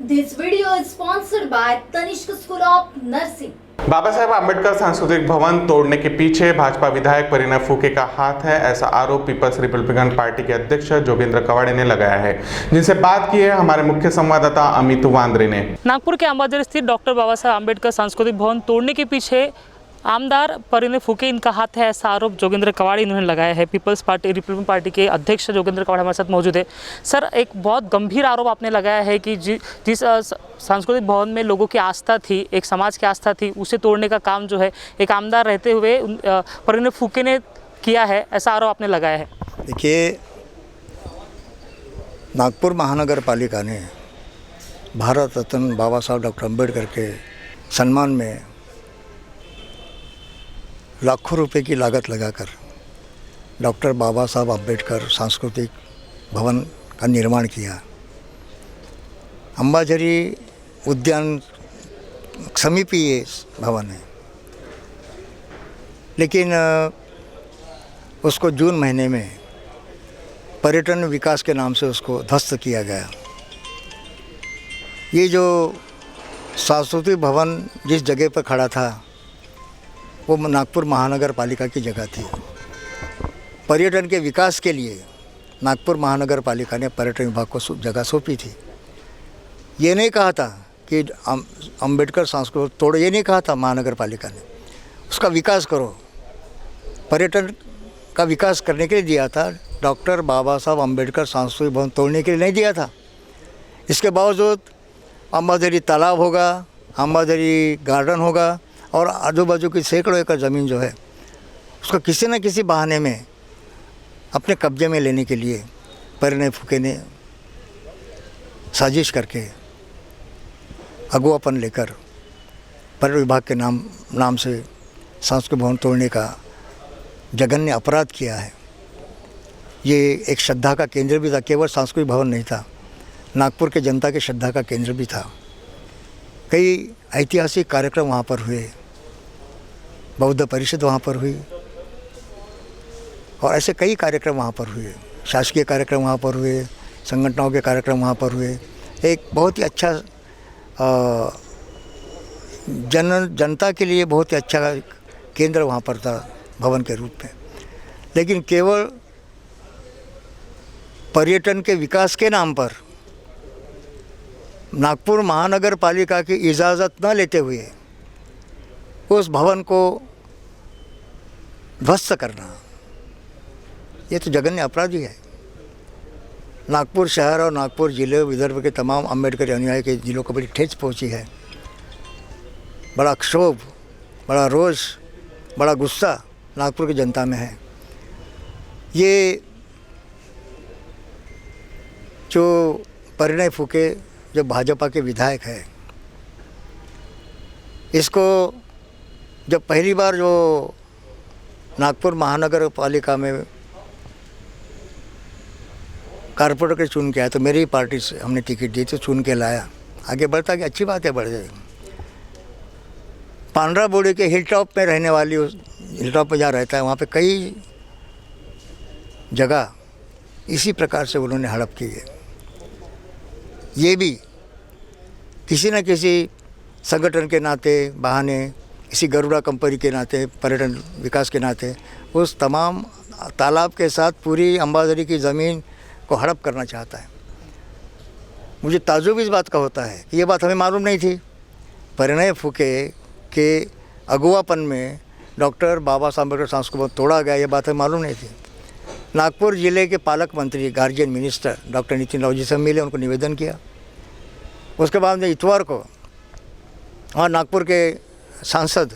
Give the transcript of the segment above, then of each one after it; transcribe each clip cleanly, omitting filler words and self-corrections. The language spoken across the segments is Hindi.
This video is sponsored by Tanishq School of Nursing. Baba Saheb Ambedkar सांस्कृतिक भवन तोड़ने के पीछे भाजपा विधायक परिणय फूके का हाथ है, ऐसा आरोप पीपल्स रिपब्लिकन पार्टी के अध्यक्ष जोगेंद्र कवाड़े ने लगाया है, जिनसे बात की है हमारे मुख्य संवाददाता अमित वांद्रे ने। नागपुर के अंबाझरी स्थित डॉक्टर बाबा साहेब आंबेडकर सांस्कृतिक भवन तोड़ने के पीछे आमदार परिणय फूके इनका हाथ है, ऐसा आरोप जोगेंद्र कवाड़े इन्होंने लगाया है। पीपल्स पार्टी रिपब्लिकन पार्टी के अध्यक्ष जोगेंद्र कवाड़े हमारे साथ मौजूद है। सर, एक बहुत गंभीर आरोप आपने लगाया है कि जिस सांस्कृतिक भवन में लोगों की आस्था थी, एक समाज की आस्था थी, उसे तोड़ने का काम जो है एक आमदार रहते हुए परिणय फूके ने किया है, ऐसा आरोप आपने लगाया है। देखिए, नागपुर महानगर पालिका ने भारत रत्न बाबा साहब डॉक्टर अम्बेडकर के सम्मान में लाखों रुपए की लागत लगाकर डॉक्टर बाबा साहब अम्बेडकर सांस्कृतिक भवन का निर्माण किया। अंबाझरी उद्यान समीप ही ये भवन है, लेकिन उसको जून महीने में पर्यटन विकास के नाम से उसको ध्वस्त किया गया। ये जो सांस्कृतिक भवन जिस जगह पर खड़ा था वो नागपुर महानगर पालिका की जगह थी। पर्यटन के विकास के लिए नागपुर महानगर पालिका ने पर्यटन विभाग को जगह सौंपी थी। ये नहीं कहा था कि अम्बेडकर सांस्कृतिक तोड़ो, ये नहीं कहा था महानगर पालिका ने, उसका विकास करो। पर्यटन का विकास करने के लिए दिया था, डॉक्टर बाबा साहब अम्बेडकर सांस्कृतिक भवन तोड़ने के लिए नहीं दिया था। इसके बावजूद अंबाझरी तालाब होगा, अंबाझरी गार्डन होगा और आजू बाजू की सैकड़ों एकड़ ज़मीन जो है उसको किसी न किसी बहाने में अपने कब्जे में लेने के लिए परिणय फूके ने साजिश करके अगुवापन लेकर पर्यटन विभाग के नाम से सांस्कृतिक भवन तोड़ने का जघन्य अपराध किया है। ये एक श्रद्धा का केंद्र भी था, केवल सांस्कृतिक भवन नहीं था, नागपुर के जनता के श्रद्धा का केंद्र भी था। कई ऐतिहासिक कार्यक्रम वहाँ पर हुए, बौद्ध परिषद वहाँ पर हुई और ऐसे कई कार्यक्रम वहाँ पर हुए, शासकीय कार्यक्रम वहाँ पर हुए, संगठनों के कार्यक्रम वहाँ पर हुए। एक बहुत ही अच्छा जनता के लिए बहुत ही अच्छा केंद्र वहाँ पर था भवन के रूप में। लेकिन केवल पर्यटन के विकास के नाम पर नागपुर महानगर पालिका की इजाज़त न लेते हुए उस भवन को ध्वस्त करना, ये तो जघन्य अपराध ही है। नागपुर शहर और नागपुर ज़िले विदर्भ के तमाम अम्बेडकर अनुयायी के जिलों को बड़ी ठेस पहुंची है। बड़ा क्षोभ, बड़ा रोष, बड़ा गुस्सा नागपुर की जनता में है। ये जो परिणय फूके जो भाजपा के विधायक है, इसको जब पहली बार जो नागपुर महानगर पालिका में कारपोरेटर के चुन के आया तो मेरी ही पार्टी से हमने टिकट दी तो चुन के लाया। आगे बढ़ता कि अच्छी बात है, बढ़ जाए। पांड्रा बोर्ड के हिल टॉप में रहने वाली, उस हिल टॉप में जहाँ रहता है वहाँ पे कई जगह इसी प्रकार से उन्होंने हड़प की है। ये भी किसी न किसी संगठन के नाते, बहाने, किसी गरुड़ा कंपनी के नाते, पर्यटन विकास के नाते उस तमाम तालाब के साथ पूरी अंबाझरी की ज़मीन को हड़प करना चाहता है। मुझे ताज्जुब इस बात का होता है कि ये बात हमें मालूम नहीं थी। परिणय फूके के अगुवापन में डॉक्टर बाबा साहब अम्बेडकर सांस्कृतिक भवन तोड़ा गया, ये बात हमें मालूम नहीं थी। नागपुर ज़िले के पालक मंत्री, guardian minister doctor Nitin Rao ji से मिले, उनको निवेदन किया। उसके बाद में इतवार को और नागपुर के सांसद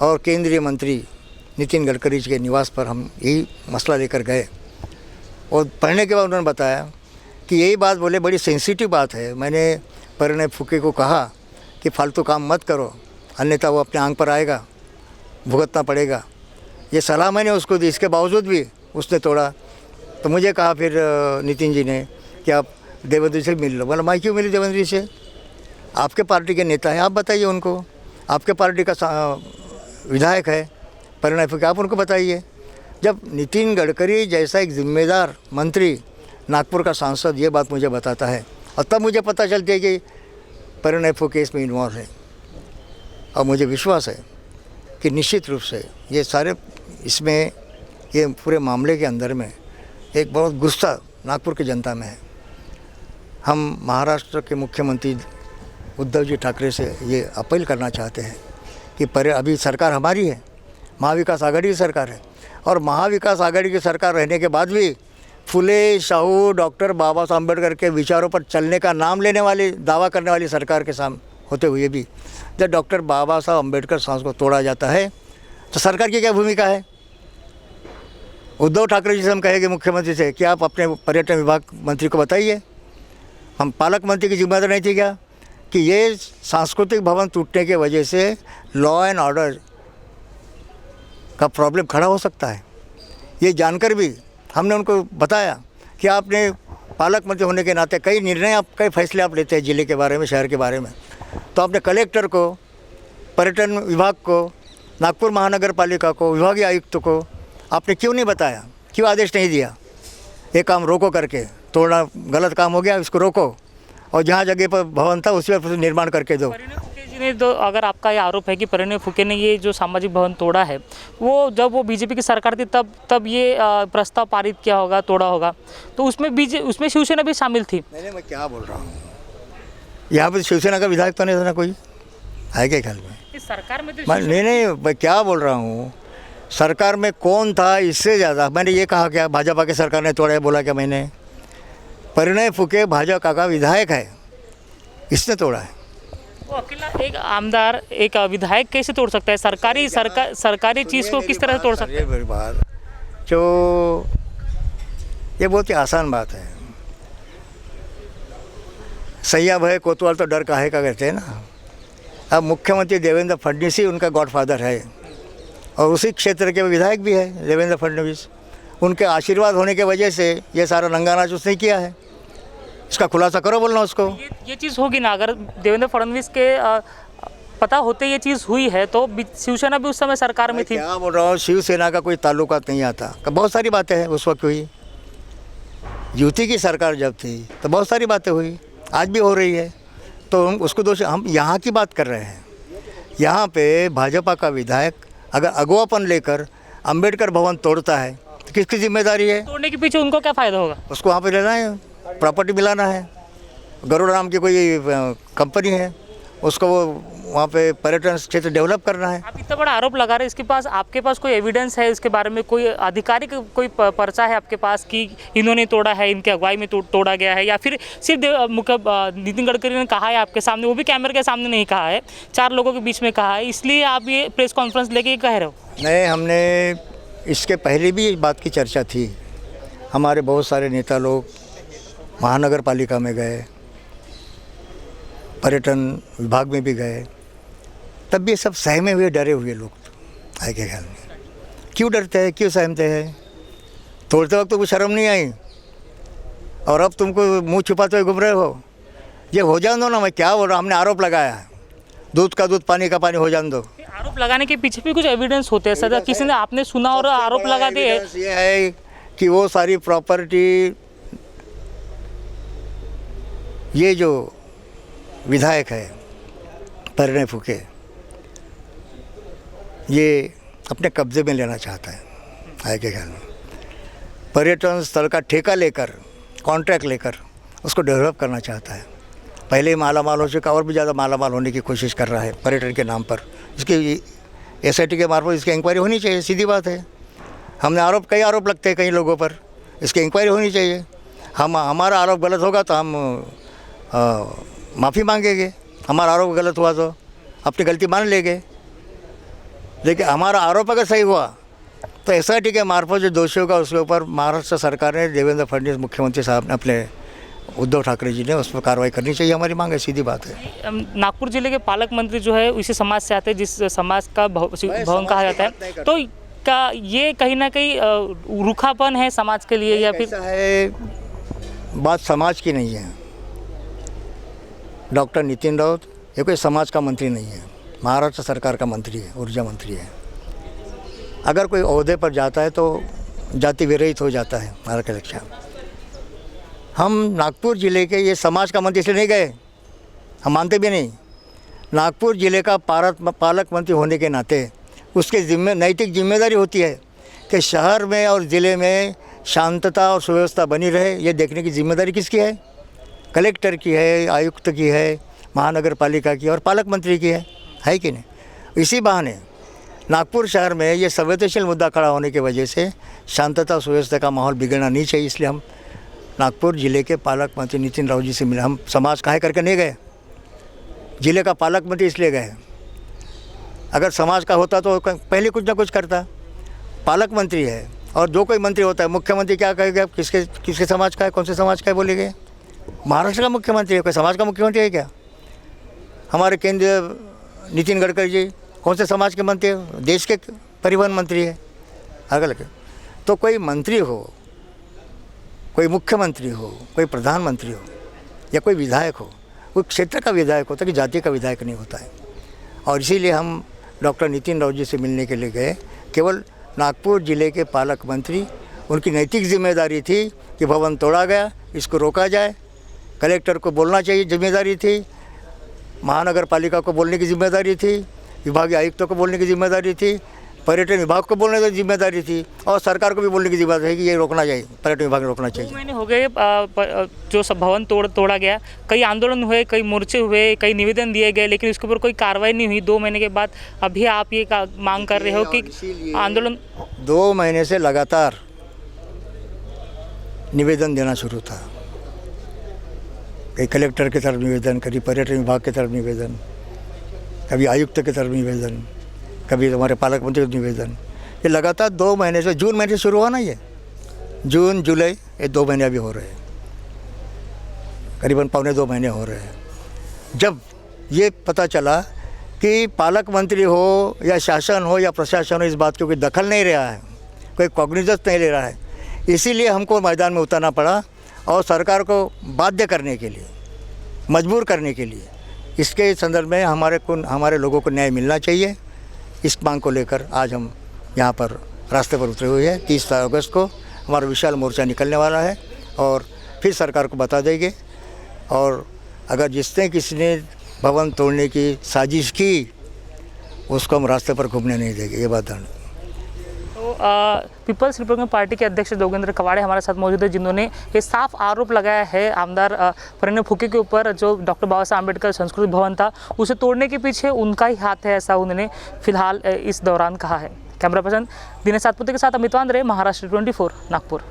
और केंद्रीय मंत्री नितिन गडकरी जी के निवास पर हम यही मसला लेकर गए और पढ़ने के बाद उन्होंने बताया कि यही बात बोले, बड़ी सेंसिटिव बात है। मैंने परिणय फूके को कहा कि फालतू काम मत करो, अन्यथा वो अपने आंग पर आएगा, भुगतना पड़ेगा। ये सलाह मैंने उसको दी, इसके बावजूद भी उसने तोड़ा। तो मुझे कहा फिर नितिन जी ने कि आप देवेंद्र से मिल लो। बोला मैं क्यों मिली देवेंद्र जी से? आपके पार्टी के नेता हैं, आप बताइए उनको। आपके पार्टी का विधायक है परिणय फूके, आप उनको बताइए। जब नितिन गडकरी जैसा एक जिम्मेदार मंत्री नागपुर का सांसद ये बात मुझे बताता है और तब मुझे पता चलती है कि परिणय फूके इसमें इन्वॉल्व है। और मुझे विश्वास है कि निश्चित रूप से ये सारे इसमें ये पूरे मामले के अंदर में एक बहुत गुस्सा नागपुर की जनता में है। हम महाराष्ट्र के मुख्यमंत्री उद्धव जी ठाकरे से ये अपील करना चाहते हैं कि अभी सरकार हमारी है, महाविकास आघाड़ी की सरकार है, और महाविकास आघाड़ी की सरकार रहने के बाद भी फुले शाहू डॉक्टर बाबा साहब अम्बेडकर के विचारों पर चलने का नाम लेने वाली दावा करने वाली सरकार के सामने होते हुए भी जब डॉक्टर बाबा साहब अम्बेडकर सांस को तोड़ा जाता है तो सरकार की क्या भूमिका है? उद्धव ठाकरे जी से हम कहेंगे मुख्यमंत्री से कि आप अपने पर्यटन विभाग मंत्री को बताइए, हम पालक मंत्री की जिम्मेदारी नहीं थी क्या कि ये सांस्कृतिक भवन टूटने के वजह से लॉ एंड ऑर्डर का प्रॉब्लम खड़ा हो सकता है। ये जानकर भी हमने उनको बताया कि आपने पालक मंत्री होने के नाते कई निर्णय कई फैसले आप लेते हैं ज़िले के बारे में, शहर के बारे में, तो आपने कलेक्टर को, पर्यटन विभाग को, नागपुर महानगर पालिका को, विभागीय आयुक्त को आपने क्यों नहीं बताया, क्यों आदेश नहीं दिया? ये काम रोको करके, तोड़ना गलत काम हो गया, इसको रोको और जहाँ जगह पर भवन था उसी पर निर्माण करके दो। परिणय फुके जी ने तो, अगर आपका ये आरोप है कि परिणय फुके ने ये जो सामाजिक भवन तोड़ा है, वो जब वो बीजेपी की सरकार थी तब ये प्रस्ताव पारित किया होगा, तोड़ा होगा, तो उसमें शिवसेना भी शामिल थी। नहीं, मैं क्या बोल रहा हूँ, यहाँ पर शिवसेना का विधायक तो नहीं था ना, कोई है क्या ख्याल में? इस सरकार में तो नहीं, मैं क्या बोल रहा हूँ, सरकार में कौन था इससे ज़्यादा? मैंने ये कहा क्या भाजपा की सरकार ने तोड़ा है? बोला क्या मैंने? परिणय फुके भाजपा का विधायक है, इसने तोड़ा है। वो अकेला एक आमदार, एक विधायक कैसे तोड़ सकता है? सरकारी चीज़ को किस तरह से तोड़ सकता है? ये बात जो ये बहुत ही आसान बात है। सैया भय कोतवाल तो डर काहे का कहते हैं ना। अब मुख्यमंत्री देवेंद्र फडणवीस ही उनका गॉडफादर है और उसी क्षेत्र के विधायक भी है देवेंद्र फडणवीस। उनके आशीर्वाद होने के वजह से ये सारा नंगानाच उसने किया है। इसका खुलासा करो बोलना उसको। ये चीज़ होगी ना, अगर देवेंद्र फडणवीस के पता होते ये चीज़ हुई है तो शिवसेना भी उस समय सरकार में थी। क्या बोल रहा हूँ, शिवसेना का कोई ताल्लुकात नहीं आता। बहुत सारी बातें हैं उस वक्त हुई, युति की सरकार जब थी तो बहुत सारी बातें हुई, आज भी हो रही है। तो हम उसको दोष, हम यहाँ की बात कर रहे हैं। यहाँ पे भाजपा का विधायक अगर अगुवापन लेकर अंबेडकर भवन तोड़ता है तो किसकी जिम्मेदारी है? तोड़ने के पीछे उनको क्या फ़ायदा होगा? उसको वहाँ पे रहना है, प्रॉपर्टी मिलाना है। गरुड़ नाम की कोई कंपनी है, उसको वो वहाँ पे पर्यटन क्षेत्र डेवलप करना है। आप इतना बड़ा आरोप लगा रहे हैं, इसके पास आपके पास कोई एविडेंस है इसके बारे में? कोई आधिकारिक कोई पर्चा है आपके पास कि इन्होंने तोड़ा है, इनके अगुवाई में तोड़ा गया है, या फिर सिर्फ नितिन गडकरी ने कहा है आपके सामने, वो भी कैमरे के सामने नहीं कहा है, 4 लोगों के बीच में कहा है, इसलिए आप ये प्रेस कॉन्फ्रेंस लेके कह रहे हो? नहीं, हमने इसके पहले भी इस बात की चर्चा थी। हमारे बहुत सारे नेता लोग महानगर पालिका में गए, पर्यटन विभाग में भी गए, तब भी सब सहमे हुए, डरे हुए लोग आए के ख्याल में। क्यों डरते हैं, क्यों सहमते हैं? तोड़ते वक्त तो कुछ शर्म नहीं आई और अब तुमको मुंह छुपाते हुए घूम रहे हो। ये हो जान दो ना, मैं क्या बोल रहा हूँ, हमने आरोप लगाया है, दूध का दूध पानी का पानी हो जान दो। आरोप लगाने के पीछे भी कुछ एविडेंस होते हैं सर, किसी ने आपने सुना और आरोप लगा दिए? ये है कि वो सारी प्रॉपर्टी ये जो विधायक है परिणय फुके, ये अपने कब्जे में लेना चाहता है। आए के ख्याल में पर्यटन स्थल का ठेका लेकर, कॉन्ट्रैक्ट लेकर उसको डेवलप करना चाहता है। पहले ही मालामाल हो चुका और भी ज़्यादा मालामाल होने की कोशिश कर रहा है पर्यटन के नाम पर। इसकी SIT के मार्फत इसकी इंक्वायरी होनी चाहिए, सीधी बात है। हमने कई आरोप लगते हैं कई लोगों पर, इसकी इंक्वायरी होनी चाहिए। हमारा आरोप गलत होगा तो हम माफ़ी मांगेंगे, हमारा आरोप गलत हुआ तो अपनी गलती मान लेंगे। लेकिन हमारा आरोप अगर सही हुआ तो SIT के मार्फत जो दोषी होगा उसके ऊपर महाराष्ट्र सरकार ने, देवेंद्र फडणवीस मुख्यमंत्री साहब ने, अपने उद्धव ठाकरे जी ने उस पर कार्रवाई करनी चाहिए। हमारी मांग है, सीधी बात है। नागपुर जिले के पालक मंत्री जो है उसी समाज से आते हैं जिस समाज का भवन कहा जाता है, तो क्या ये कहीं ना कहीं रूखापन है समाज के लिए, या फिर? ऐसा है, बात समाज की नहीं है। डॉक्टर नितिन राउत ये कोई समाज का मंत्री नहीं है, महाराष्ट्र सरकार का मंत्री है, ऊर्जा मंत्री है। अगर कोई ओहदे पर जाता है तो जाति विरहित हो जाता है, हमारा क्या लक्ष्य। हम नागपुर ज़िले के ये समाज का मंत्री इसलिए नहीं गए, हम मानते भी नहीं। नागपुर ज़िले का पालक मंत्री होने के नाते उसके नैतिक जिम्मेदारी होती है कि शहर में और ज़िले में शांतता और सुव्यवस्था बनी रहे। ये देखने की जिम्मेदारी किसकी है? कलेक्टर की है, आयुक्त की है, महानगर पालिका की और पालक मंत्री की है कि नहीं? इसी बहाने नागपुर शहर में ये संवेदनशील मुद्दा खड़ा होने की वजह से शांतता और सुव्यवस्था का माहौल बिगड़ना नहीं चाहिए, इसलिए हम नागपुर ज़िले के पालक मंत्री नितिन राउत जी से मिले। हम समाज काहे करके नहीं गए, ज़िले का पालक मंत्री इसलिए गए। अगर समाज का होता तो पहले कुछ ना कुछ करता। पालक मंत्री है और जो कोई मंत्री होता है, मुख्यमंत्री क्या कहेगा, किसके समाज का है, कौन से समाज का है बोलेंगे? महाराष्ट्र का मुख्यमंत्री है, कोई समाज का मुख्यमंत्री है क्या? हमारे केंद्रीय नितिन गडकरी जी कौन से समाज के मंत्री है? देश के परिवहन मंत्री है। अगर तो कोई मंत्री हो, कोई मुख्यमंत्री हो, कोई प्रधानमंत्री हो या कोई विधायक हो, कोई क्षेत्र का विधायक होता है कि जाति का विधायक नहीं होता है। और इसीलिए हम डॉक्टर नितिन राउत जी से मिलने के लिए गए। केवल नागपुर ज़िले के पालक मंत्री, उनकी नैतिक जिम्मेदारी थी कि भवन तोड़ा गया, इसको रोका जाए। कलेक्टर को बोलना चाहिए, जिम्मेदारी थी। महानगर पालिका को बोलने की जिम्मेदारी थी, विभागीय आयुक्तों को बोलने की जिम्मेदारी थी, पर्यटन विभाग को बोलने की जिम्मेदारी थी और सरकार को भी बोलने की जिम्मेदारी है कि ये रोकना चाहिए, पर्यटन विभाग ने रोकना चाहिए। 2 महीने हो गए जो सब भवन तोड़ा गया, कई आंदोलन हुए, कई मोर्चे हुए, कई निवेदन दिए गए, लेकिन उसके ऊपर कोई कार्रवाई नहीं हुई। 2 महीने के बाद अभी आप ये मांग कर रहे हो कि आंदोलन 2 महीने से लगातार निवेदन देना शुरू था। कहीं कलेक्टर की तरफ निवेदन, कभी पर्यटन विभाग की तरफ निवेदन, कभी आयुक्त की तरफ निवेदन, कभी हमारे पालक मंत्री को निवेदन। ये लगातार 2 महीने से, जून महीने से शुरू हुआ ना, ये जून जुलाई ये 2 महीने अभी हो रहे हैं, करीबन पौने 2 महीने हो रहे हैं। जब ये पता चला कि पालक मंत्री हो या शासन हो या प्रशासन हो, इस बात की कोई दखल नहीं रहा है, कोई कॉग्निजेंस नहीं ले रहा है, इसीलिए हमको मैदान में उतरना पड़ा और सरकार को बाध्य करने के लिए, मजबूर करने के लिए। इसके संदर्भ में हमारे लोगों को न्याय मिलना चाहिए। इस मांग को लेकर आज हम यहाँ पर रास्ते पर उतरे हुए हैं। 30 अगस्त को हमारा विशाल मोर्चा निकलने वाला है और फिर सरकार को बता देंगे। और अगर जिसने किसी ने भवन तोड़ने की साजिश की, उसको हम रास्ते पर घूमने नहीं देंगे, ये बात है। तो पीपल्स रिपब्लिकन पार्टी के अध्यक्ष जोगेंद्र कवाड़े हमारे साथ मौजूद है, जिन्होंने ये साफ आरोप लगाया है आमदार परिणय फुके के ऊपर। जो डॉक्टर बाबा साहब आम्बेडकर संस्कृति भवन था, उसे तोड़ने के पीछे उनका ही हाथ है, ऐसा उन्होंने फिलहाल इस दौरान कहा है। कैमरा पर्सन दिनेश सातपुते के साथ अमित वांद्रे, महाराष्ट्र 24 नागपुर।